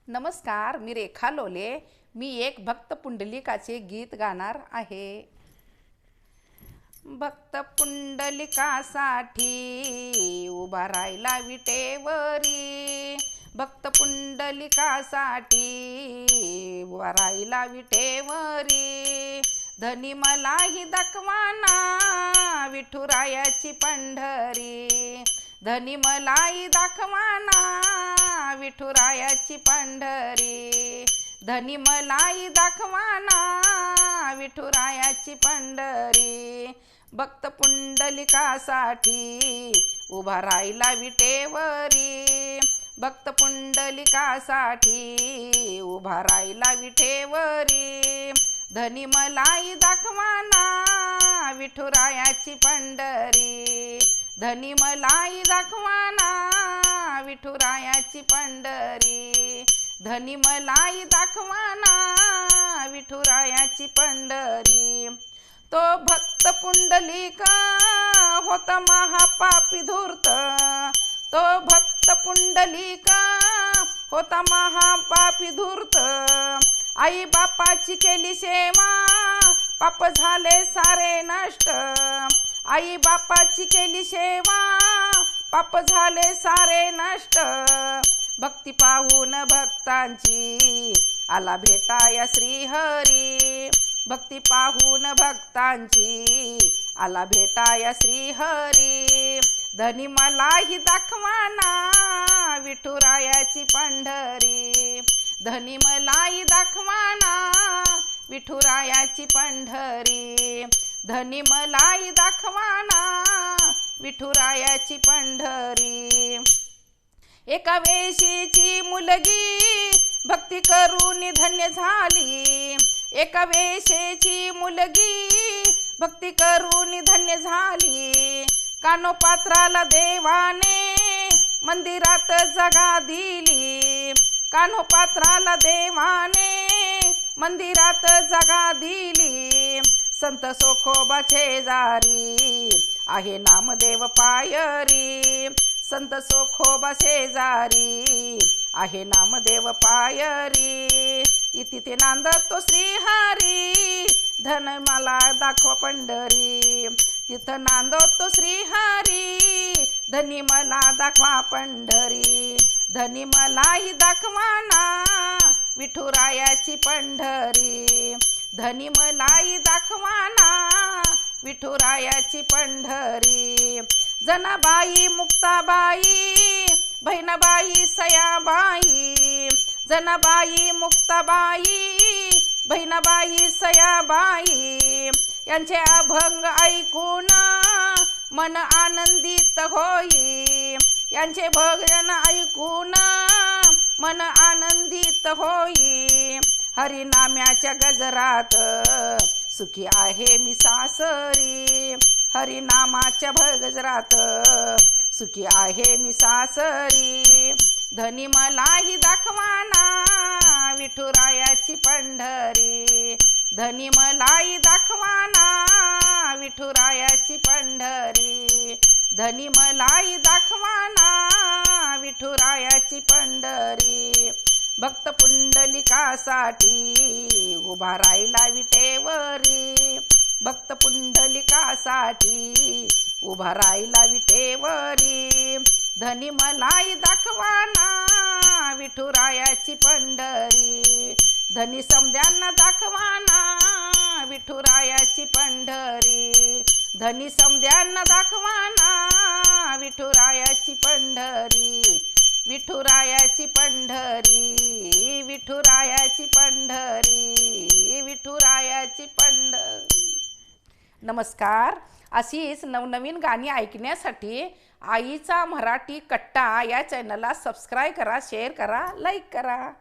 नमस्कार, मी रेखा लोले. मी एक भक्त पुंडलिकाचे गीत गाणार आहे. भक्त पुंडलिकासाठी उभा राहिला विटेवरी. भक्त पुंडलिकासाठी उभा राहिला विटेवरी. धनी मलाही दाखवाना विठुरायाची पंढरी. धनी मलाही दाखवाना विठुरायाची पंढरी. धनी मलाही दाखवाना विठुरायाची पंढरी. भक्त पुंडलिकासाठी उभा राहिला विटेवरी. भक्त पुंडलिकासाठी उभा राहिला विटेवरी. धनी मलाही दाखवाना विठुरायाची पंढरी. धनी मलाही दाखवाना विठुरायाची पंढरी. धनी मलाही दाखवाना विठुरायाची पंढरी. तो भक्त पुंडलिका होता महापापी धूर्त. तो भक्त पुंडलिका होता महापापी धूर्त. आई बापाची केली सेवा पाप झाले सारे नष्ट. आई बापाची केली सेवा पाप झाले सारे नष्ट. भक्ती पाहून भक्तांची आला भेटाया श्रीहरी. भक्ती पाहून भक्तांची आला भेटाया श्रीहरी. धनी मलाही दाखवाना विठुरायाची पंढरी. धनी मलाही दाखवाना विठुरायाची पंढरी. धनी मलाही दाखवाना विठुरायाची पंढरी. एका वेशीची मुलगी भक्ती करून धन्य झाली. एका वेशीची मुलगी भक्ती करून धन्य झाली. कानोपात्राला देवाने मंदिरात जागा दिली. कानोपात्राला देवाने मंदिरात जागा दिली. संत सोखोबाचे जारी आहे नामदेव पायरी. संत सोखोबा शेजारी आहे नामदेव पायरी. इति ते नांदतो श्रीहरी. धन मला दाखवा पंढरी. तिथं नांदतो श्रीहरी. धनी मला दाखवा पंढरी. धनी मलाही दाखवाना विठुरायाची पंढरी. धनी मलाही दाखवाना विठुरायाची पंढरी. जनाबाई मुक्ताबाई बहिणाबाई सयाबाई. जनाबाई मुक्ताबाई बहिणाबाई सयाबाई यांचे अभंग ऐकून मन आनंदित होई. यांचे भजन ऐकून मन आनंदित होई. हरिनाम्याच्या गजरात सुखी आहे मी सासरी. हरिनामाच्या गजरात सुखी आहे मी सासरी. धनी मलाही दाखवाना विठुरायाची पंढरी. धनी मलाही दाखवाना विठुरायाची पंढरी. धनी मलाही दाखवाना विठुरायाची पंढरी. भक्त पुंडलिकासाठी उभा राहिला विटेवरी. भक्त पुंडलिकासाठी उभा राहिला विटेवरी. धनी मलाही दाखवाना विठुरायाची पंढरी. धनी समद्यांना दाखवाना विठुरायाची पंढरी. धनी समद्यांना दाखवाना विठुरायाची पंढरी. विठुरायाची पंढरी. विठुरायाची पंढरी. विठुरायाची पंढरी. नमस्कार. अशीच नवनवीन गाणी ऐकण्यासाठी आईचा मराठी कट्टा या चॅनलला सबस्क्राईब करा, शेअर करा, लाईक करा.